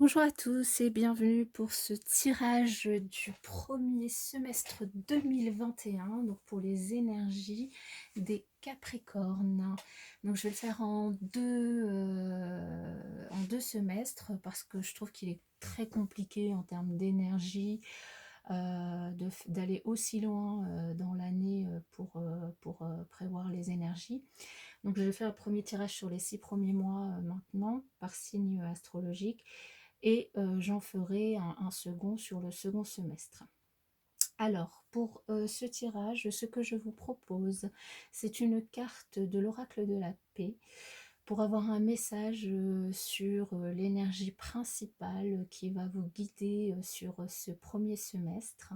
Bonjour à tous et bienvenue pour ce tirage du premier semestre 2021, donc pour les énergies des Capricornes. Donc je vais le faire en deux semestres parce que je trouve qu'il est très compliqué en termes d'énergie d'aller aussi loin dans l'année pour prévoir les énergies. Donc je vais faire le premier tirage sur les 6 premiers mois maintenant par signe astrologique et j'en ferai un second sur le second semestre. Alors, pour ce tirage, ce que je vous propose, c'est une carte de l'oracle de la paix pour avoir un message sur l'énergie principale qui va vous guider sur ce premier semestre.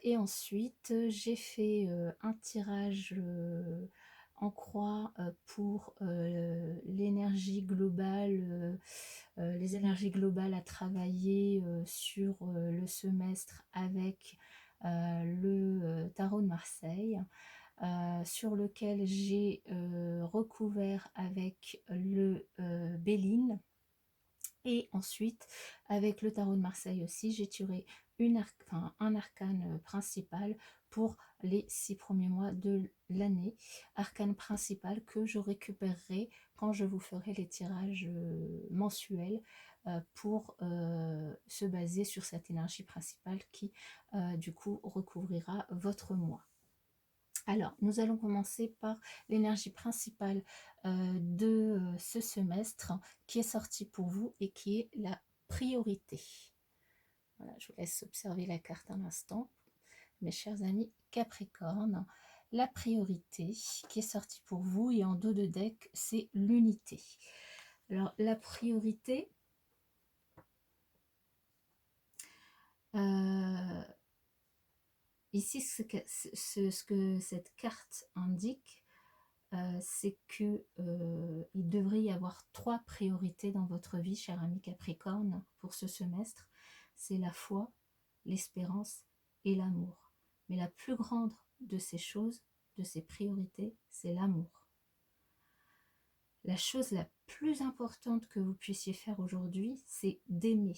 Et ensuite, j'ai fait un tirage en croix pour l'énergie globale, les énergies globales à travailler sur le semestre avec le tarot de Marseille, sur lequel j'ai recouvert avec le Béline. Et ensuite, avec le tarot de Marseille aussi, j'ai tiré un arcane principal pour les 6 premiers mois de l'année. Arcane principal que je récupérerai quand je vous ferai les tirages mensuels pour se baser sur cette énergie principale qui, du coup, recouvrira votre mois. Alors, nous allons commencer par l'énergie principale de ce semestre qui est sortie pour vous et qui est la priorité. Voilà, je vous laisse observer la carte un instant, mes chers amis Capricorne. La priorité qui est sortie pour vous et en dos de deck, c'est l'unité. Alors, la priorité, ici, ce que cette carte indique, c'est que il devrait y avoir 3 priorités dans votre vie, cher ami Capricorne, pour ce semestre. C'est la foi, l'espérance et l'amour. Mais la plus grande de ces choses, de ces priorités, c'est l'amour. La chose la plus importante que vous puissiez faire aujourd'hui, c'est d'aimer.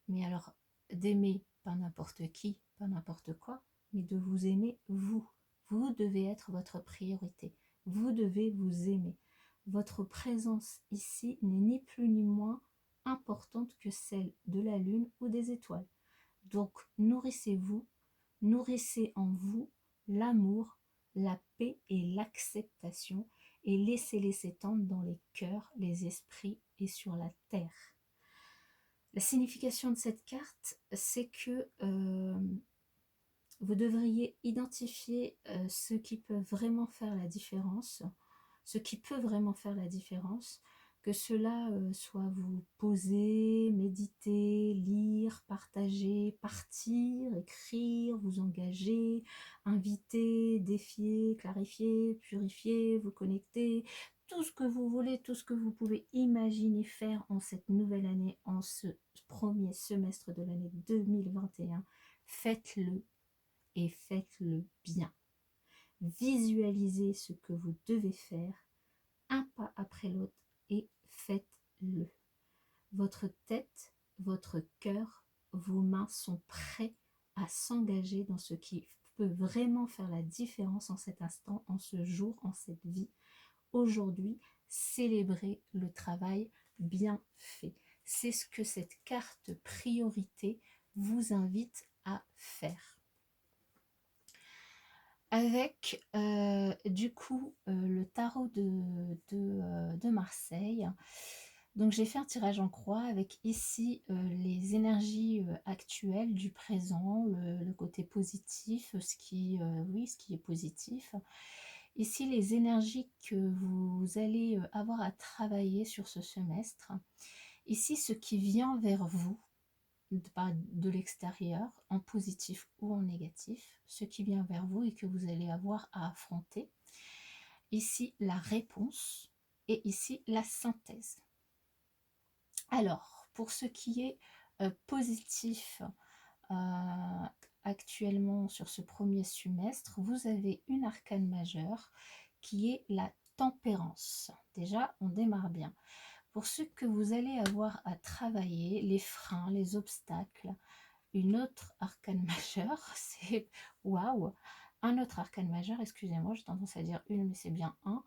Mais alors, d'aimer pas n'importe qui, pas n'importe quoi, mais de vous aimer vous. Vous devez être votre priorité. Vous devez vous aimer. Votre présence ici n'est ni plus ni moins importante que celle de la lune ou des étoiles. Donc, nourrissez-vous, nourrissez en vous l'amour, la paix et l'acceptation et laissez-les s'étendre dans les cœurs, les esprits et sur la terre. La signification de cette carte, c'est que vous devriez identifier ce qui peut vraiment faire la différence, ce qui peut vraiment faire la différence, que cela soit vous poser, méditer, lire, partager, partir, écrire, vous engager, inviter, défier, clarifier, purifier, vous connecter, tout ce que vous voulez, tout ce que vous pouvez imaginer faire en cette nouvelle année, en ce premier semestre de l'année 2021, faites-le et faites-le bien. Visualisez ce que vous devez faire, un pas après l'autre, et faites-le. Votre tête, votre cœur, vos mains sont prêts à s'engager dans ce qui peut vraiment faire la différence en cet instant, en ce jour, en cette vie. Aujourd'hui, célébrez le travail bien fait. C'est ce que cette carte priorité vous invite à faire. Avec du coup le tarot de Marseille. Donc j'ai fait un tirage en croix avec ici les énergies actuelles du présent, le côté positif, ce qui est positif. Ici les énergies que vous allez avoir à travailler sur ce semestre. Ici ce qui vient vers vous de l'extérieur, en positif ou en négatif, ce qui vient vers vous et que vous allez avoir à affronter. Ici, la réponse et ici, la synthèse. Alors, pour ce qui est positif actuellement sur ce premier semestre, vous avez une arcane majeure qui est la tempérance. Déjà, on démarre bien. Pour ce que vous allez avoir à travailler, les freins, les obstacles, une autre arcane majeure, c'est waouh, un autre arcane majeur, excusez-moi, j'ai tendance à dire une, mais c'est bien un,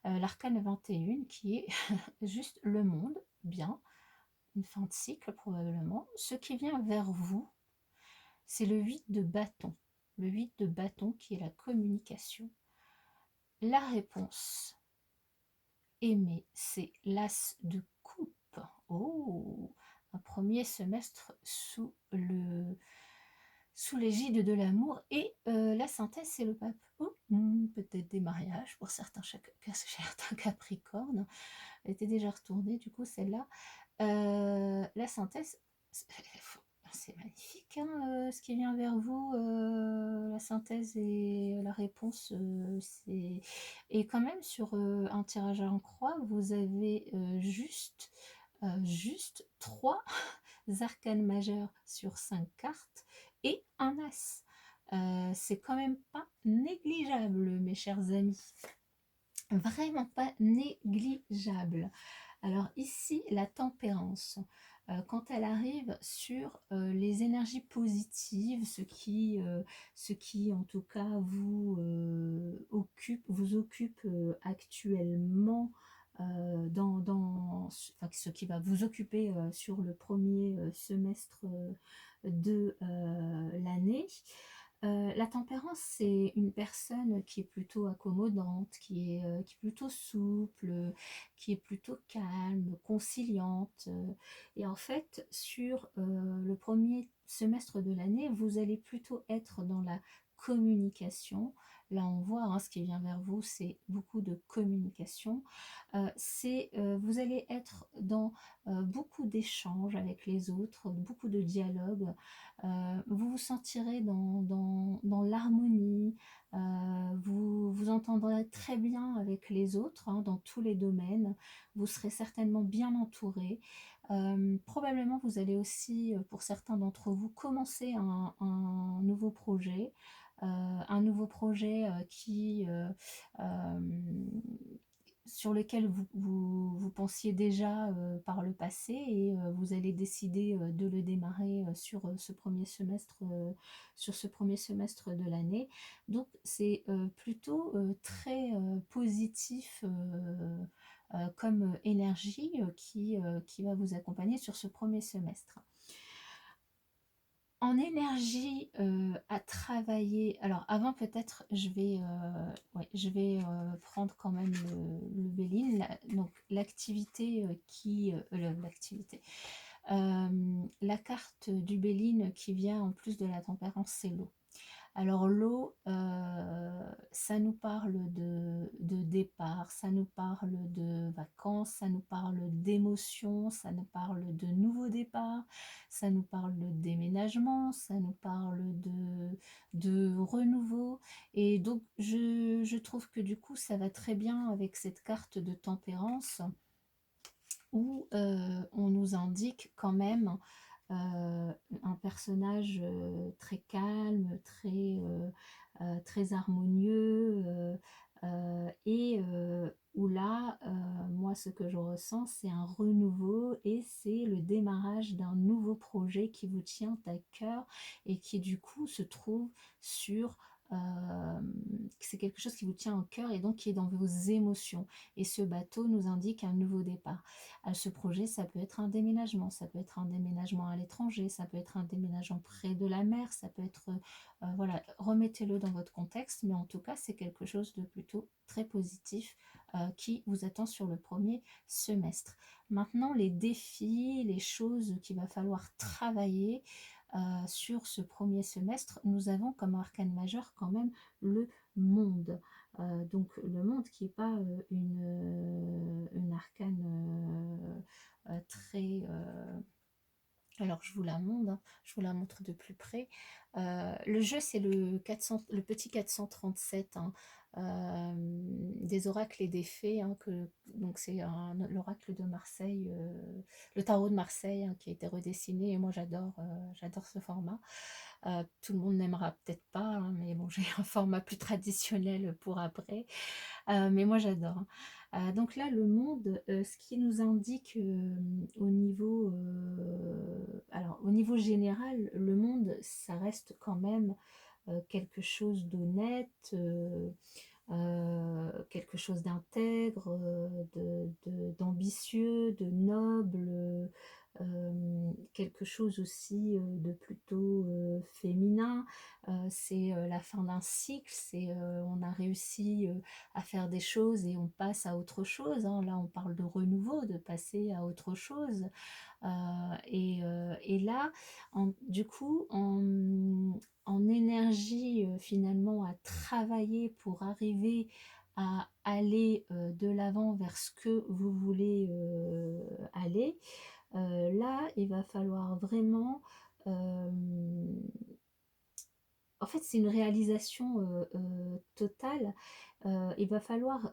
l'arcane 21 qui est juste le monde, bien, une fin de cycle probablement. Ce qui vient vers vous, c'est le 8 de bâton. Le 8 de bâton qui est la communication. La réponse aimée, c'est l'as de coupe. Oh, un premier semestre sous l'égide de l'amour. Et la synthèse, c'est le pape. Oh, peut-être des mariages pour certains, certains capricornes. Elle était déjà retournée, du coup, celle-là. La synthèse, c'est magnifique, hein, ce qui vient vers vous, la synthèse et la réponse, c'est... Et quand même, sur un tirage en croix, vous avez juste 3 arcanes majeures sur 5 cartes et un as. C'est quand même pas négligeable, mes chers amis. Vraiment pas négligeable. Alors ici, la tempérance, quand elle arrive sur les énergies positives, ce qui en tout cas vous occupe actuellement, enfin, ce qui va vous occuper sur le premier semestre de l'année. La tempérance, c'est une personne qui est plutôt accommodante, qui est plutôt souple, qui est plutôt calme, conciliante. Et en fait, sur le premier semestre de l'année, vous allez plutôt être dans la communication. Là, on voit, hein, ce qui vient vers vous, c'est beaucoup de communication. Vous allez être dans beaucoup d'échanges avec les autres, beaucoup de dialogues. Vous vous sentirez dans l'harmonie, vous entendrez très bien avec les autres, hein, dans tous les domaines, vous serez certainement bien entouré. Probablement vous allez aussi, pour certains d'entre vous, commencer un nouveau projet, euh, sur lequel vous pensiez déjà par le passé, et vous allez décider de le démarrer sur ce premier semestre de l'année. Donc c'est plutôt très positif comme énergie qui va vous accompagner sur ce premier semestre. En énergie à travailler, alors avant peut-être je vais prendre quand même le Béline, donc l'activité la carte du Béline qui vient en plus de la tempérance, c'est l'eau. Alors l'eau, ça nous parle de départ, ça nous parle de vacances, ça nous parle d'émotions, ça nous parle de nouveaux départs, ça nous parle de déménagement, ça nous parle de renouveau. Et donc je trouve que du coup ça va très bien avec cette carte de tempérance où on nous indique quand même un personnage très calme, très harmonieux, et où là, moi ce que je ressens, c'est un renouveau et c'est le démarrage d'un nouveau projet qui vous tient à cœur et qui du coup se trouve sur... c'est quelque chose qui vous tient au cœur et donc qui est dans vos émotions. Et ce bateau nous indique un nouveau départ. Ce projet, ça peut être un déménagement, ça peut être un déménagement à l'étranger, ça peut être un déménagement près de la mer, ça peut être, voilà, remettez-le dans votre contexte, mais en tout cas, c'est quelque chose de plutôt très positif qui vous attend sur le premier semestre. Maintenant, les défis, les choses qu'il va falloir travailler sur ce premier semestre, nous avons comme arcane majeur quand même le monde. Donc le monde qui n'est pas une arcane très... alors je vous la montre, hein, je vous la montre de plus près. Le jeu, c'est le petit 437, hein, des oracles et des fées, hein, donc c'est l'oracle de Marseille, le tarot de Marseille, hein, qui a été redessiné, et moi j'adore ce format. Tout le monde n'aimera peut-être pas, hein, mais bon, j'ai un format plus traditionnel pour après, mais moi j'adore, hein. Donc là, le monde, ce qui nous indique, au niveau, alors au niveau général, le monde, ça reste quand même, quelque chose d'honnête, quelque chose d'intègre, d'ambitieux, de noble, quelque chose aussi, de plutôt, féminin. C'est, la fin d'un cycle, c'est, on a réussi, à faire des choses et on passe à autre chose, hein. Là, on parle de renouveau, de passer à autre chose. Et là, du coup, en énergie, finalement, à travailler pour arriver à aller, de l'avant vers ce que vous voulez, aller, là, il va falloir vraiment, en fait, c'est une réalisation, totale. Il va falloir,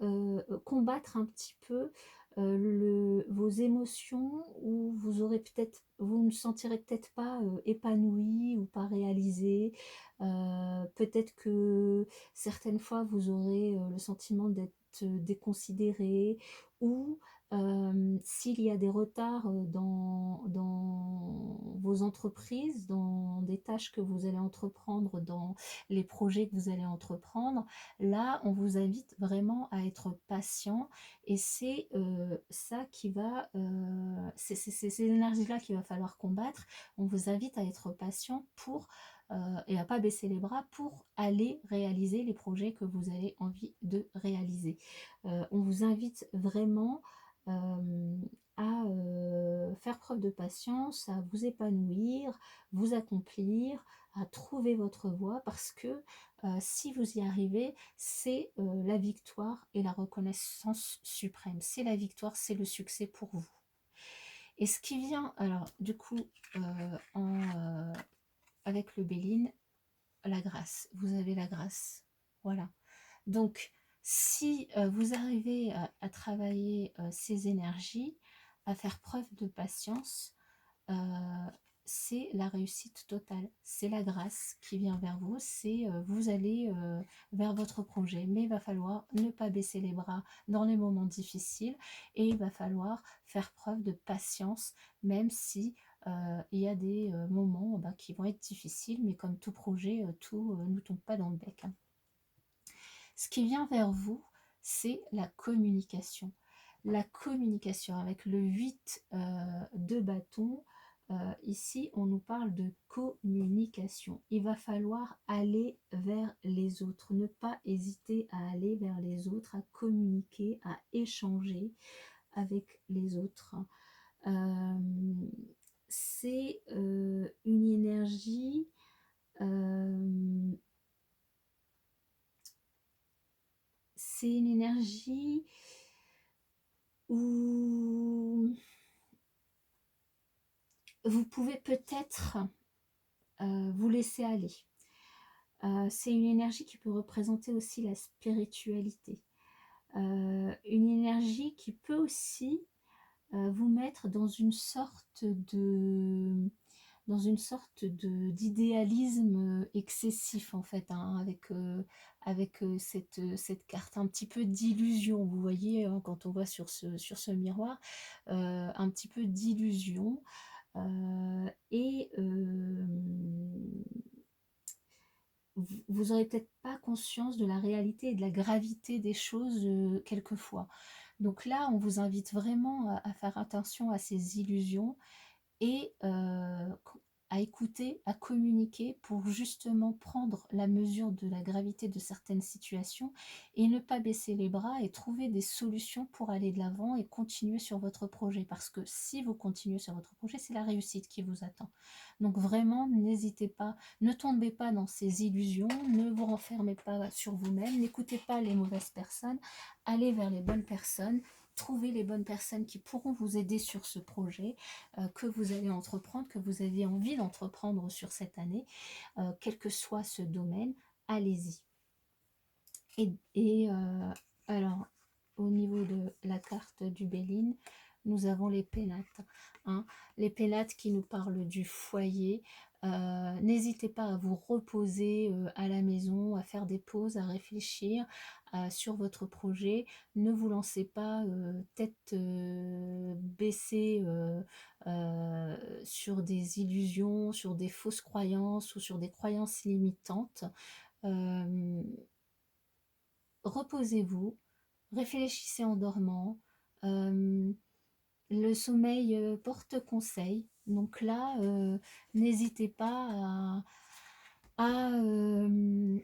combattre un petit peu, vos émotions, où vous ne sentirez peut-être pas, épanoui ou pas réalisé. Peut-être que certaines fois vous aurez, le sentiment d'être, déconsidéré, ou s'il y a des retards, dans vos entreprises, dans des tâches que vous allez entreprendre, dans les projets que vous allez entreprendre, là, on vous invite vraiment à être patient, et c'est, ça qui va, c'est ces énergies-là qu'il va falloir combattre. On vous invite à être patient pour, et à pas baisser les bras pour aller réaliser les projets que vous avez envie de réaliser. On vous invite vraiment, à, faire preuve de patience, à vous épanouir, vous accomplir, à trouver votre voie, parce que, si vous y arrivez, c'est, la victoire et la reconnaissance suprême. C'est la victoire, c'est le succès pour vous. Et ce qui vient, alors du coup, en, avec le Béline, la grâce. Vous avez la grâce. Voilà. Donc, si, vous arrivez à travailler, ces énergies, à faire preuve de patience, euh, c'est la réussite totale, c'est la grâce qui vient vers vous, c'est, vous allez, vers votre projet, mais il va falloir ne pas baisser les bras dans les moments difficiles, et il va falloir faire preuve de patience, même si, il y a des, moments, bah, qui vont être difficiles, mais comme tout projet, tout, ne tombe pas dans le bec, hein. Ce qui vient vers vous, c'est la communication. La communication avec le 8, de bâton, ici on nous parle de communication. Il va falloir aller vers les autres, ne pas hésiter à aller vers les autres, à communiquer, à échanger avec les autres. Euh, c'est, une énergie, euh, c'est une énergie où vous pouvez peut-être, vous laisser aller. C'est une énergie qui peut représenter aussi la spiritualité. Une énergie qui peut aussi, vous mettre dans une sorte d'idéalisme, excessif, en fait, hein, avec, cette carte un petit peu d'illusion. Vous voyez, hein, quand on voit sur ce miroir, un petit peu d'illusion. Et vous aurez peut-être pas conscience de la réalité et de la gravité des choses, quelquefois. Donc là, on vous invite vraiment à faire attention à ces illusions, et à écouter, à communiquer, pour justement prendre la mesure de la gravité de certaines situations, et ne pas baisser les bras et trouver des solutions pour aller de l'avant et continuer sur votre projet. Parce que si vous continuez sur votre projet, c'est la réussite qui vous attend. Donc vraiment, n'hésitez pas, ne tombez pas dans ces illusions, ne vous renfermez pas sur vous-même, n'écoutez pas les mauvaises personnes, allez vers les bonnes personnes. Trouvez les bonnes personnes qui pourront vous aider sur ce projet, que vous allez entreprendre, que vous avez envie d'entreprendre sur cette année, quel que soit ce domaine, allez-y. Et alors, au niveau de la carte du Béline, nous avons les pénates, hein. Les pénates qui nous parlent du foyer, N'hésitez pas à vous reposer, à la maison, à faire des pauses, à réfléchir, sur votre projet. Ne vous lancez pas, tête, baissée, sur des illusions, sur des fausses croyances ou sur des croyances limitantes. Hem, Reposez-vous, réfléchissez en dormant. Hem, le sommeil, porte conseil. Donc là, n'hésitez pas à, hem,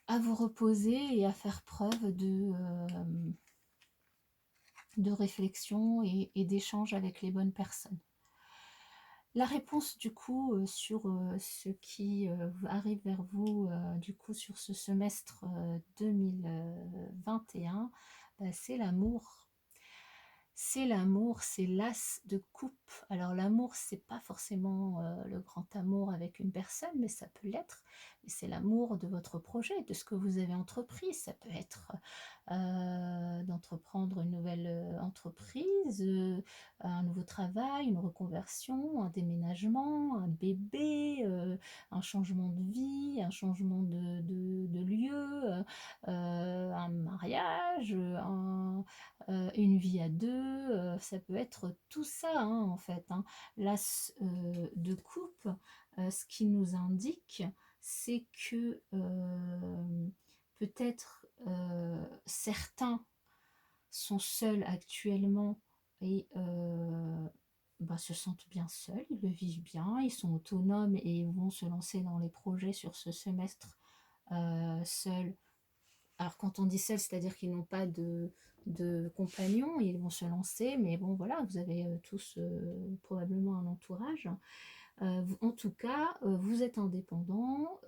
à vous reposer et à faire preuve de réflexion et d'échange avec les bonnes personnes. La réponse du coup, sur, ce qui, arrive vers vous, du coup sur ce semestre, 2021, bah, c'est l'amour. C'est l'amour, c'est l'as de coupe. Alors l'amour, c'est pas forcément, le grand amour avec une personne, mais ça peut l'être. Mais c'est l'amour de votre projet, de ce que vous avez entrepris. Ça peut être, d'entreprendre une nouvelle, entreprise, un nouveau travail, une reconversion, un déménagement, un bébé, un changement de vie, un changement de lieu, un mariage, une vie à deux, ça peut être tout ça, hein, en fait, hein. L'as, de coupe, ce qui nous indique, c'est que, peut-être, certains sont seuls actuellement et bah, se sentent bien seuls, ils le vivent bien, ils sont autonomes et ils vont se lancer dans les projets sur ce semestre, seuls. Alors quand on dit seul, c'est-à-dire qu'ils n'ont pas de compagnons, ils vont se lancer, mais bon voilà, vous avez tous probablement un entourage. En tout cas, vous êtes indépendant,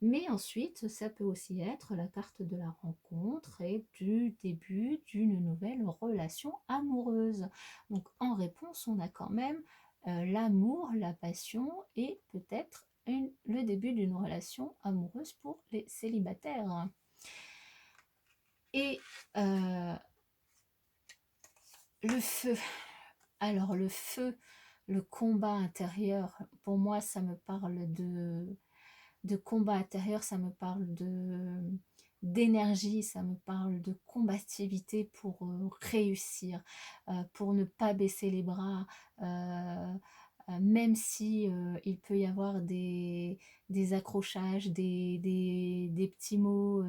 mais ensuite, ça peut aussi être la carte de la rencontre et du début d'une nouvelle relation amoureuse. Donc en réponse, on a quand même l'amour, la passion et peut-être le début d'une relation amoureuse pour les célibataires. Et le feu. Alors le feu, le combat intérieur, pour moi, ça me parle de combat intérieur, ça me parle d'énergie, ça me parle de combativité pour réussir, pour ne pas baisser les bras, même si il peut y avoir des accrochages, des petits mots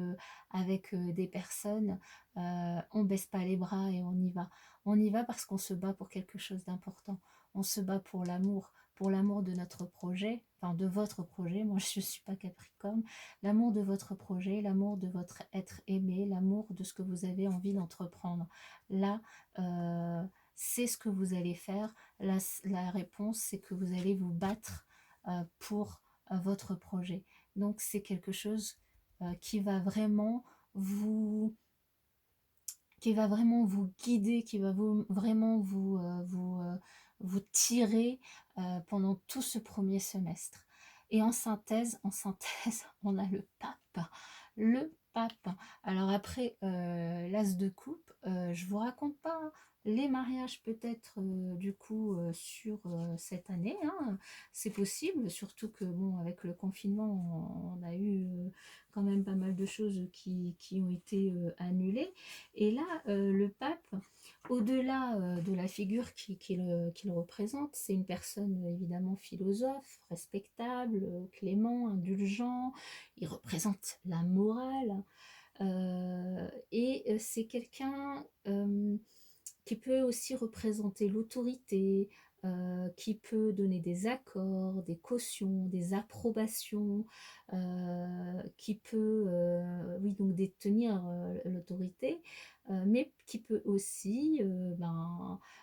avec des personnes, on baisse pas les bras et on y va. On y va parce qu'on se bat pour quelque chose d'important. On se bat pour l'amour de notre projet, enfin de votre projet. Moi, je ne suis pas Capricorne. L'amour de votre projet, l'amour de votre être aimé, l'amour de ce que vous avez envie d'entreprendre. Là, c'est ce que vous allez faire. La réponse, c'est que vous allez vous battre pour votre projet. Donc, c'est quelque chose qui va vraiment vous guider, qui va vraiment vous tirer pendant tout ce premier semestre. Et en synthèse, on a le pape. Le pape. Alors après, l'as de coupe, je vous raconte pas hein, les mariages peut-être du coup sur cette année. Hein. C'est possible, surtout que bon, avec le confinement, on a eu quand même pas mal de choses qui ont été annulées. Et là, le pape, au-delà de la figure qu'il représente, c'est une personne évidemment philosophe, respectable, clément, indulgent. Il représente la morale. Et c'est quelqu'un qui peut aussi représenter l'autorité, qui peut donner des accords, des cautions, des approbations, qui peut, oui, donc détenir l'autorité, mais qui peut aussi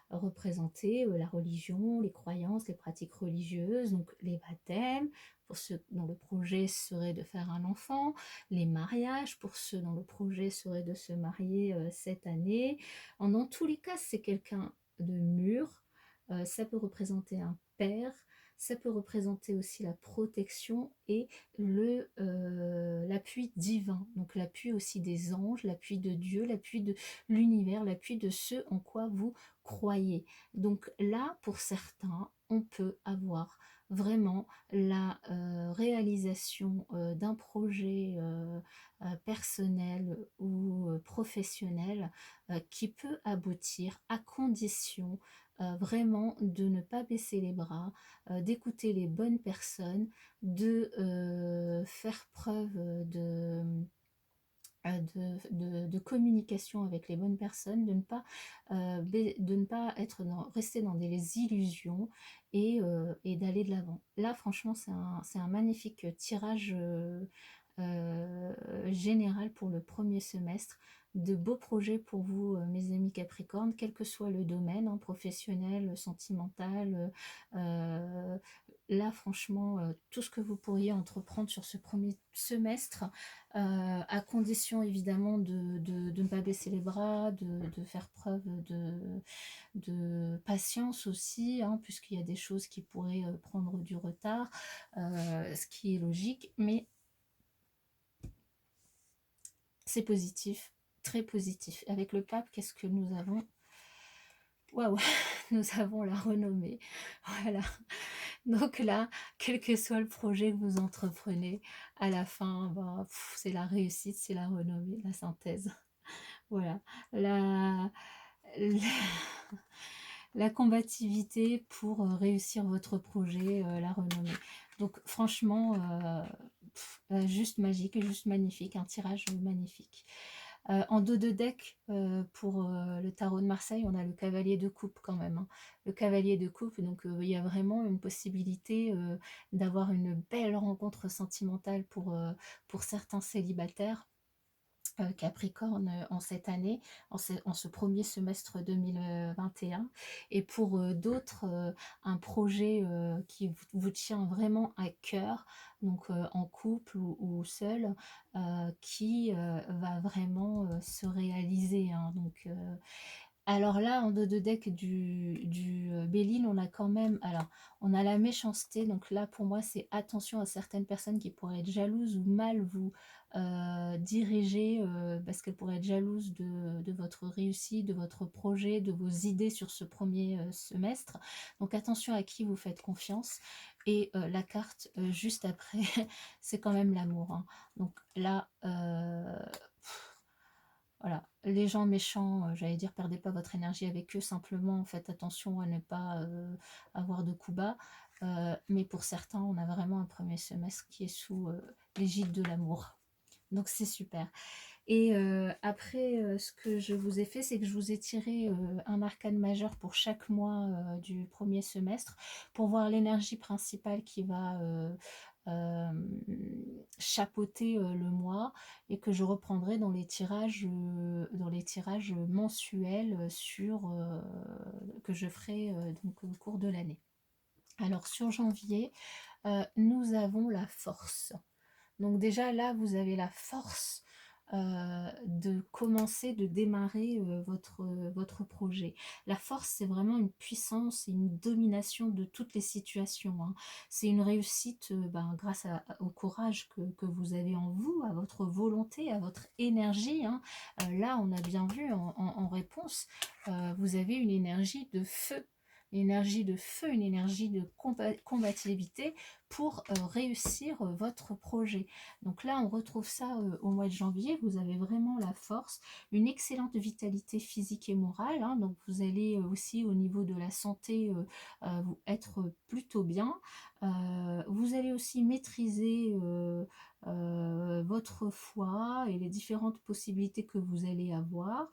représenter la religion, les croyances, les pratiques religieuses, donc les baptêmes, pour ceux dont le projet serait de faire un enfant, les mariages, pour ceux dont le projet serait de se marier cette année. Dans tous les cas, c'est quelqu'un de mûr. Ça peut représenter un père, ça peut représenter aussi la protection et l'appui divin, donc l'appui aussi des anges, l'appui de Dieu, l'appui de l'univers, l'appui de ce en quoi vous croyez. Donc là, pour certains, on peut avoir vraiment la réalisation d'un projet personnel ou professionnel qui peut aboutir à condition vraiment de ne pas baisser les bras, d'écouter les bonnes personnes, de faire preuve de communication avec les bonnes personnes, de ne pas rester dans des illusions et d'aller de l'avant. Là, franchement, c'est un magnifique tirage euh, général pour le premier semestre. De beaux projets pour vous, mes amis Capricorne, quel que soit le domaine, hein, professionnel, sentimental. euh, Là, franchement, tout ce que vous pourriez entreprendre sur ce premier semestre, à condition évidemment de ne pas baisser les bras, de faire preuve de patience aussi, hein, puisqu'il y a des choses qui pourraient prendre du retard, ce qui est logique, mais c'est positif, très positif. Avec le pape, qu'est-ce que nous avons? Waouh, nous avons la renommée. Voilà. Donc là, quel que soit le projet que vous entreprenez, à la fin, bah, c'est la réussite, c'est la renommée, la synthèse. Voilà. La, la, la combativité pour réussir votre projet, la renommée. Donc franchement, juste magique, juste magnifique, un tirage magnifique. En dos de deck, pour le tarot de Marseille, on a le cavalier de coupe quand même, hein. Le cavalier de coupe, donc il y a vraiment une possibilité d'avoir une belle rencontre sentimentale pour certains célibataires. Capricorne en cette année, en ce premier semestre 2021, et pour d'autres, un projet qui vous tient vraiment à cœur, donc en couple ou seul, qui va vraiment se réaliser, hein. Donc alors là, en dos de deck du Béline, on a quand même, alors, on a la méchanceté, donc là, pour moi, c'est attention à certaines personnes qui pourraient être jalouses ou mal vous diriger, parce qu'elles pourraient être jalouses de votre réussite, de votre projet, de vos idées sur ce premier semestre. Donc attention à qui vous faites confiance. Et la carte juste après, c'est quand même l'amour, hein. Donc là, voilà, les gens méchants, j'allais dire, perdez pas votre énergie avec eux, simplement faites attention à ne pas avoir de coups bas. Mais pour certains, on a vraiment un premier semestre qui est sous l'égide de l'amour. Donc c'est super. Et après, ce que je vous ai fait, c'est que je vous ai tiré un arcane majeur pour chaque mois du premier semestre pour voir l'énergie principale qui va euh, chapeauter le mois et que je reprendrai dans les tirages mensuels que je ferai donc au cours de l'année. Alors sur janvier, nous avons la force. Donc déjà là, vous avez la force de commencer, de démarrer votre projet. La force, c'est vraiment une puissance et une domination de toutes les situations, hein. C'est une réussite grâce au courage que vous avez en vous, à votre volonté, à votre énergie, hein. Là, on a bien vu en réponse, vous avez une énergie de feu. Une énergie de combativité pour réussir votre projet. Donc là, on retrouve ça au mois de janvier. Vous avez vraiment la force, une excellente vitalité physique et morale, hein. Donc vous allez aussi au niveau de la santé être plutôt bien. Vous allez aussi maîtriser votre foi et les différentes possibilités que vous allez avoir.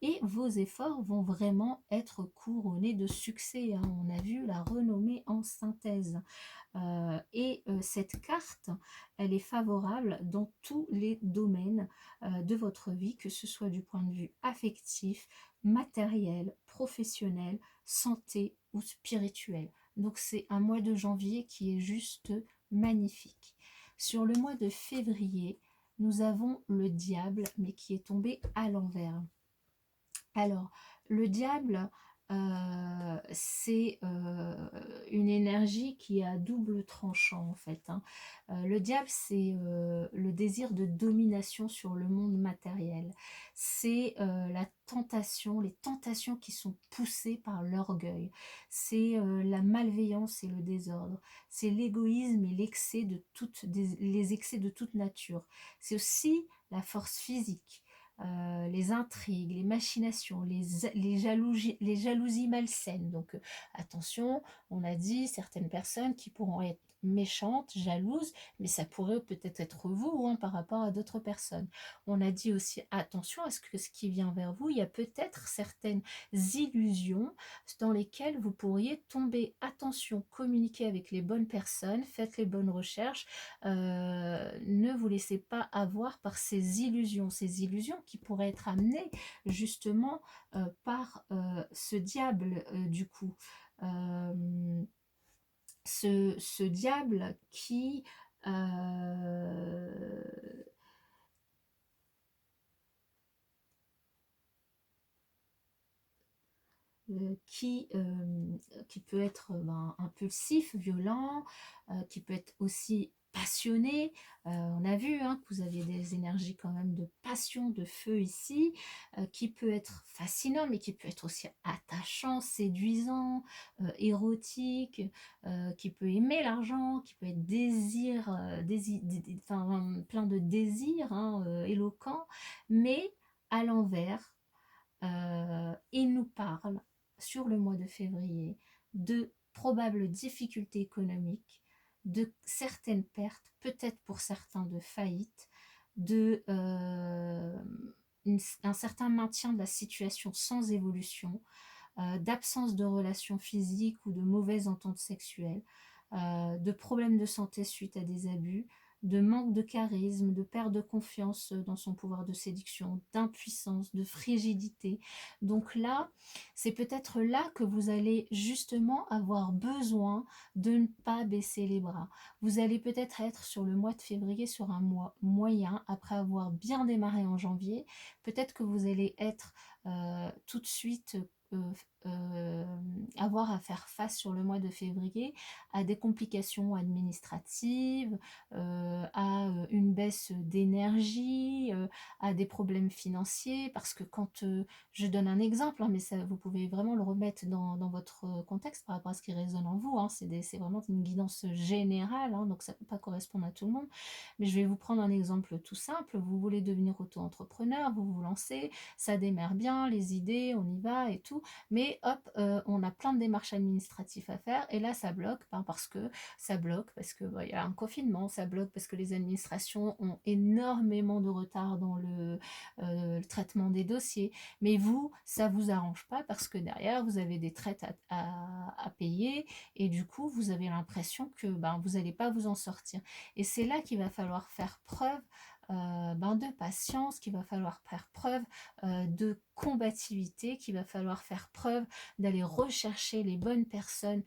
Et vos efforts vont vraiment être couronnés de succès, hein. On a vu la renommée en synthèse. Et cette carte, elle est favorable dans tous les domaines de votre vie, que ce soit du point de vue affectif, matériel, professionnel, santé ou spirituel. Donc c'est un mois de janvier qui est juste magnifique. Sur le mois de février, nous avons le diable, mais qui est tombé à l'envers. Alors, le diable, c'est une énergie qui est à double tranchant en fait, hein. Le diable, c'est le désir de domination sur le monde matériel. C'est la tentation, les tentations qui sont poussées par l'orgueil. C'est la malveillance et le désordre. C'est l'égoïsme et l'excès de les excès de toute nature. C'est aussi la force physique, les intrigues, les machinations, les jalousies malsaines. Donc attention, on a dit certaines personnes qui pourront être méchantes, jalouses, mais ça pourrait peut-être être vous, hein, par rapport à d'autres personnes. On a dit aussi attention à ce qui vient vers vous, il y a peut-être certaines illusions dans lesquelles vous pourriez tomber. Attention, communiquez avec les bonnes personnes, faites les bonnes recherches, ne vous laissez pas avoir par ces illusions qui pourraient être amenées justement par ce diable du coup. Euh, ce diable euh, qui peut être impulsif, violent, qui peut être aussi passionné. On a vu, hein, que vous aviez des énergies quand même de passion, de feu ici, qui peut être fascinant, mais qui peut être aussi attachant, séduisant, érotique, qui peut aimer l'argent, qui peut être plein de désirs, hein, éloquent, mais à l'envers. Il nous parle sur le mois de février de probables difficultés économiques, de certaines pertes, peut-être pour certains de faillite, de un certain maintien de la situation sans évolution, d'absence de relations physiques ou de mauvaises ententes sexuelles, de problèmes de santé suite à des abus, de manque de charisme, de perte de confiance dans son pouvoir de séduction, d'impuissance, de frigidité. Donc là, c'est peut-être là que vous allez justement avoir besoin de ne pas baisser les bras. Vous allez peut-être être sur le mois de février sur un mois moyen, après avoir bien démarré en janvier. Peut-être que vous allez être tout de suite avoir à faire face sur le mois de février à des complications administratives, à une baisse d'énergie, à des problèmes financiers, parce que quand je donne un exemple, hein, mais ça, vous pouvez vraiment le remettre dans votre contexte par rapport à ce qui résonne en vous, hein, c'est vraiment une guidance générale, hein, donc ça ne peut pas correspondre à tout le monde, mais je vais vous prendre un exemple tout simple. Vous voulez devenir auto-entrepreneur, vous vous lancez, ça démarre bien, les idées, on y va et tout, mais hop, on a plein de démarches administratives à faire, et là ça bloque, parce que ça bloque, parce que y a un confinement, ça bloque parce que les administrations ont énormément de retard dans le traitement des dossiers, mais vous, ça vous arrange pas, parce que derrière, vous avez des traites à payer, et du coup, vous avez l'impression que vous n'allez pas vous en sortir. Et c'est là qu'il va falloir faire preuve de patience, qu'il va falloir faire preuve de combativité, qu'il va falloir faire preuve d'aller rechercher les bonnes personnes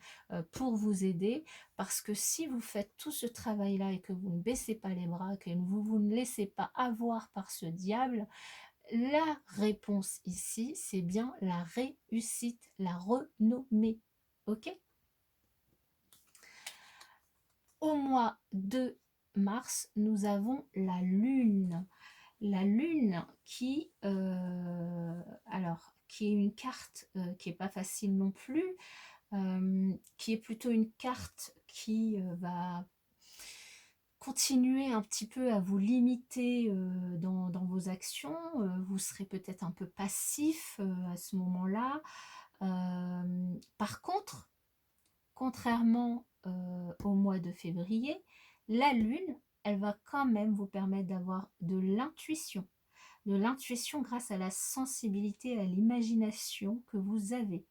pour vous aider, parce que si vous faites tout ce travail-là et que vous ne baissez pas les bras, que vous ne laissez pas avoir par ce diable, la réponse ici, c'est bien la réussite, la renommée. Ok ? Au mois de mars, nous avons la Lune. La Lune qui est une carte qui n'est pas facile non plus, qui est plutôt une carte qui va continuer un petit peu à vous limiter dans vos actions. Vous serez peut-être un peu passif à ce moment-là. Par contre, contrairement au mois de février, la Lune, elle va quand même vous permettre d'avoir de l'intuition. De l'intuition grâce à la sensibilité, à l'imagination que vous avez.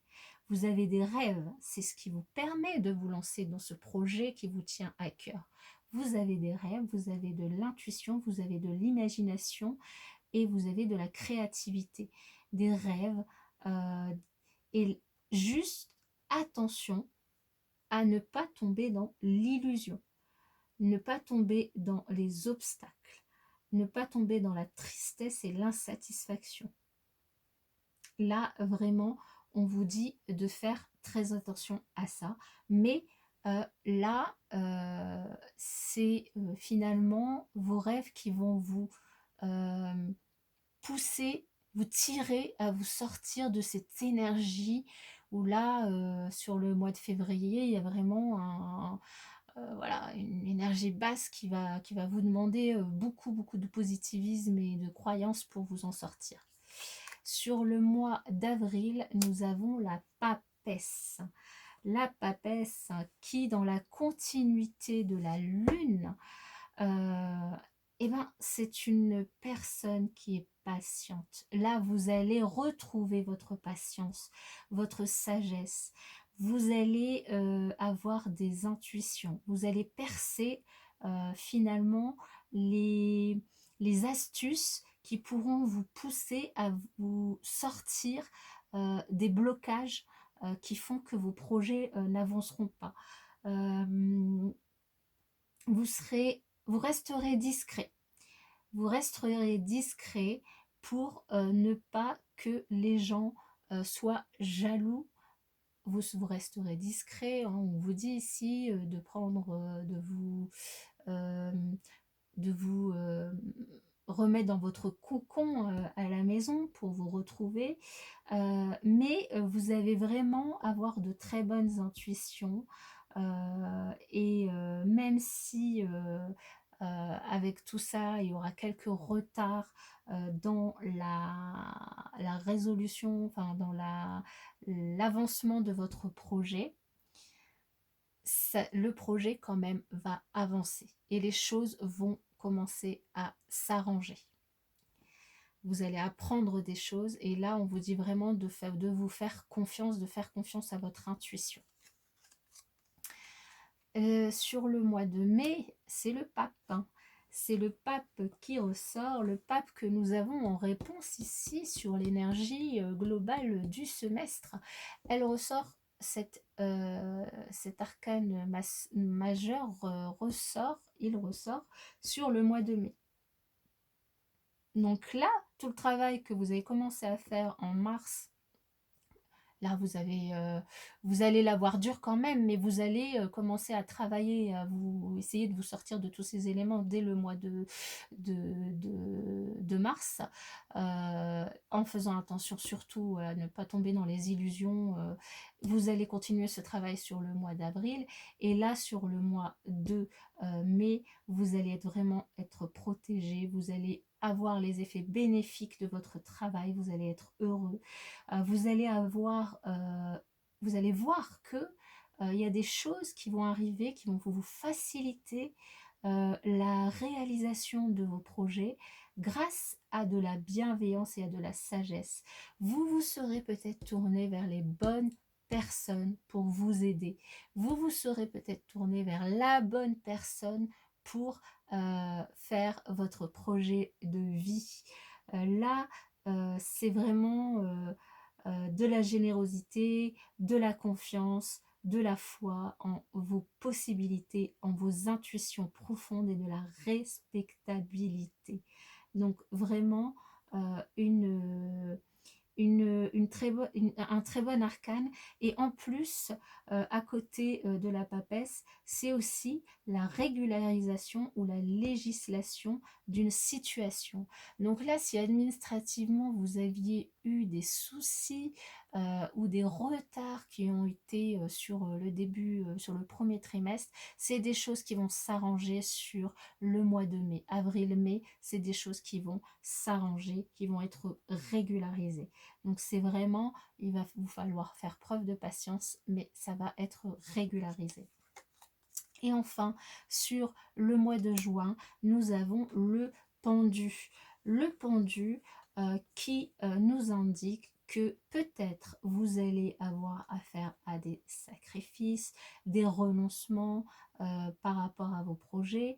Vous avez des rêves, c'est ce qui vous permet de vous lancer dans ce projet qui vous tient à cœur. Vous avez des rêves, vous avez de l'intuition, vous avez de l'imagination et vous avez de la créativité, des rêves. Et juste attention à ne pas tomber dans l'illusion, ne pas tomber dans les obstacles, ne pas tomber dans la tristesse et l'insatisfaction. Là, vraiment, on vous dit de faire très attention à ça. Mais là, c'est finalement vos rêves qui vont vous pousser, vous tirer à vous sortir de cette énergie où là, sur le mois de février, il y a vraiment voilà, une énergie basse qui va vous demander beaucoup, beaucoup de positivisme et de croyance pour vous en sortir. Sur le mois d'avril, nous avons la papesse. La papesse qui, dans la continuité de la lune, eh ben, c'est une personne qui est patiente. Là, vous allez retrouver votre patience, votre sagesse. Vous allez avoir des intuitions. Vous allez percer finalement les astuces qui pourront vous pousser à vous sortir des blocages qui font que vos projets n'avanceront pas. Vous resterez discret. Vous resterez discret pour ne pas que les gens soient jaloux. Vous resterez discret. Hein, on vous dit ici de prendre, euh, de vous remettre dans votre cocon à la maison pour vous retrouver. Mais vous allez vraiment avoir de très bonnes intuitions. Et même si avec tout ça, il y aura quelques retards dans la résolution, enfin dans l'avancement de votre projet, le projet quand même va avancer et les choses vont commencer à s'arranger. Vous allez apprendre des choses et là on vous dit vraiment de vous faire confiance, de faire confiance à votre intuition. Sur le mois de mai, c'est le pape. Hein. C'est le pape qui ressort, le pape que nous avons en réponse ici sur l'énergie globale du semestre. Elle ressort, cet arcane majeur il ressort sur le mois de mai. Donc là, tout le travail que vous avez commencé à faire en mars, là, vous allez l'avoir dur quand même, mais vous allez commencer à travailler, à vous essayer de vous sortir de tous ces éléments dès le mois de mars, en faisant attention surtout à ne pas tomber dans les illusions. Vous allez continuer ce travail sur le mois d'avril, et là, sur le mois de mai, vous allez vraiment être protégé, vous allez avoir les effets bénéfiques de votre travail, vous allez être heureux. Vous allez voir que il y a des choses qui vont arriver, qui vont vous faciliter la réalisation de vos projets grâce à de la bienveillance et à de la sagesse. Vous vous serez peut-être tourné vers les bonnes personnes pour vous aider. Vous vous serez peut-être tourné vers la bonne personne pour faire votre projet de vie. Là, c'est vraiment de la générosité, de la confiance, de la foi en vos possibilités, en vos intuitions profondes et de la respectabilité. Donc vraiment un très bon arcane. Et en plus, à côté de la papesse, c'est aussi la régularisation ou la législation d'une situation. Donc là, si administrativement vous aviez eu des soucis ou des retards qui ont été sur le début, sur le premier trimestre, c'est des choses qui vont s'arranger sur le mois de mai. Avril-mai, c'est des choses qui vont s'arranger, qui vont être régularisées. Donc c'est vraiment, il va vous falloir faire preuve de patience, mais ça va être régularisé. Et enfin, sur le mois de juin, nous avons le pendu. Le pendu qui nous indique que peut-être vous allez avoir affaire à des sacrifices, des renoncements, par rapport à vos projets.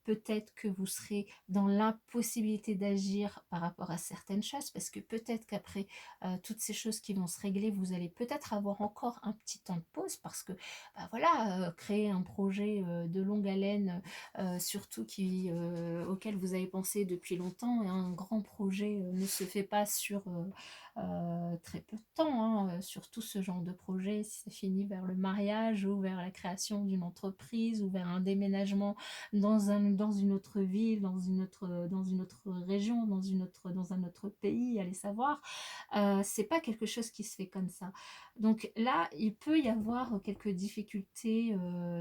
Peut-être que vous serez dans l'impossibilité d'agir par rapport à certaines choses, parce que peut-être qu'après toutes ces choses qui vont se régler, vous allez peut-être avoir encore un petit temps de pause, parce que bah voilà, créer un projet de longue haleine, surtout auquel vous avez pensé depuis longtemps, et un grand projet ne se fait pas sur très peu de temps, hein, surtout ce genre de projet, si ça finit vers le mariage ou vers la création d'une entreprise ou vers un déménagement dans une autre ville, dans une autre région, dans un autre pays, allez savoir. C'est pas quelque chose qui se fait comme ça. Donc là, il peut y avoir quelques difficultés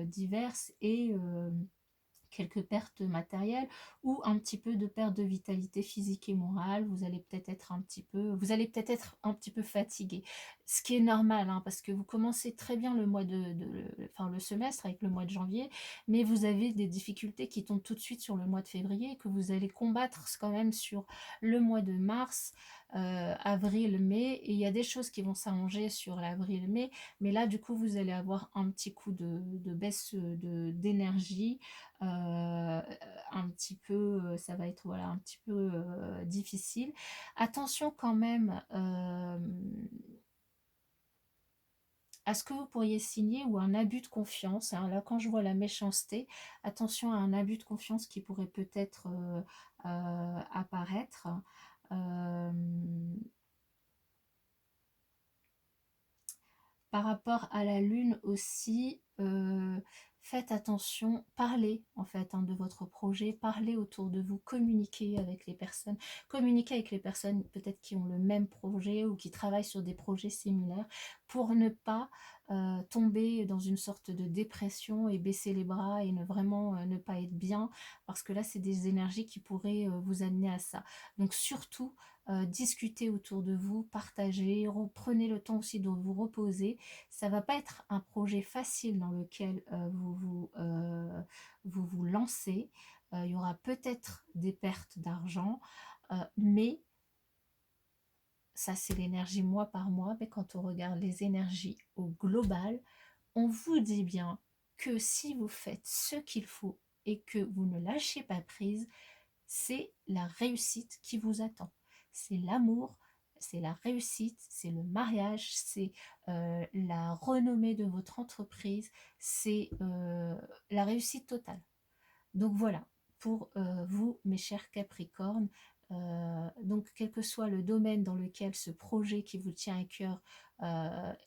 diverses et quelques pertes matérielles ou un petit peu de perte de vitalité physique et morale. Vous allez peut-être être un petit peu fatigué, ce qui est normal, hein, parce que vous commencez très bien enfin, le semestre avec le mois de janvier, mais vous avez des difficultés qui tombent tout de suite sur le mois de février, que vous allez combattre quand même sur le mois de mars, avril, mai, et il y a des choses qui vont s'arranger sur l'avril-mai, mais là du coup vous allez avoir un petit coup de baisse d'énergie, un petit peu, ça va être voilà, un petit peu difficile. Attention quand même à ce que vous pourriez signer ou un abus de confiance, hein. Là, quand je vois la méchanceté, attention à un abus de confiance qui pourrait peut-être apparaître. Euh, Par rapport à la lune aussi, faites attention, parlez en fait, hein, de votre projet, parlez autour de vous, communiquez avec les personnes peut-être qui ont le même projet ou qui travaillent sur des projets similaires, pour ne pas tomber dans une sorte de dépression et baisser les bras et ne pas être bien, parce que là c'est des énergies qui pourraient vous amener à ça. Donc surtout, discutez autour de vous, partagez, prenez le temps aussi de vous reposer. Ça va pas être un projet facile dans lequel vous lancez. Il y aura peut-être des pertes d'argent, mais ça c'est l'énergie mois par mois. Mais quand on regarde les énergies au global, on vous dit bien que si vous faites ce qu'il faut et que vous ne lâchez pas prise, c'est la réussite qui vous attend. C'est l'amour, c'est la réussite, c'est le mariage, c'est la renommée de votre entreprise, c'est la réussite totale. Donc voilà, pour vous, mes chers Capricornes, donc quel que soit le domaine dans lequel ce projet qui vous tient à cœur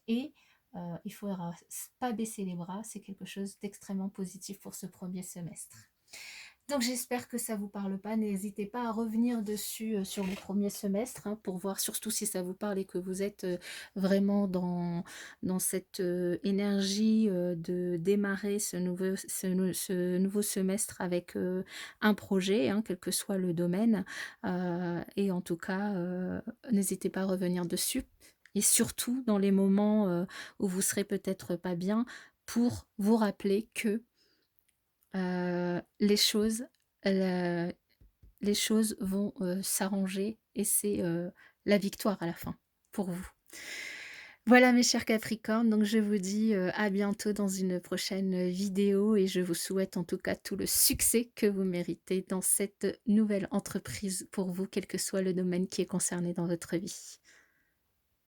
est, il ne faudra pas baisser les bras, c'est quelque chose d'extrêmement positif pour ce premier semestre. Donc j'espère que ça vous parle pas. N'hésitez pas à revenir dessus sur le premier semestre, hein, pour voir surtout si ça vous parle et que vous êtes vraiment dans cette énergie de démarrer ce nouveau semestre avec un projet, hein, quel que soit le domaine. Et en tout cas, n'hésitez pas à revenir dessus. Et surtout dans les moments où vous serez peut-être pas bien, pour vous rappeler que les choses, heu, les choses vont s'arranger, et c'est la victoire à la fin, pour vous. Voilà mes chers Capricornes, donc je vous dis à bientôt dans une prochaine vidéo, et je vous souhaite en tout cas tout le succès que vous méritez dans cette nouvelle entreprise pour vous, quel que soit le domaine qui est concerné dans votre vie.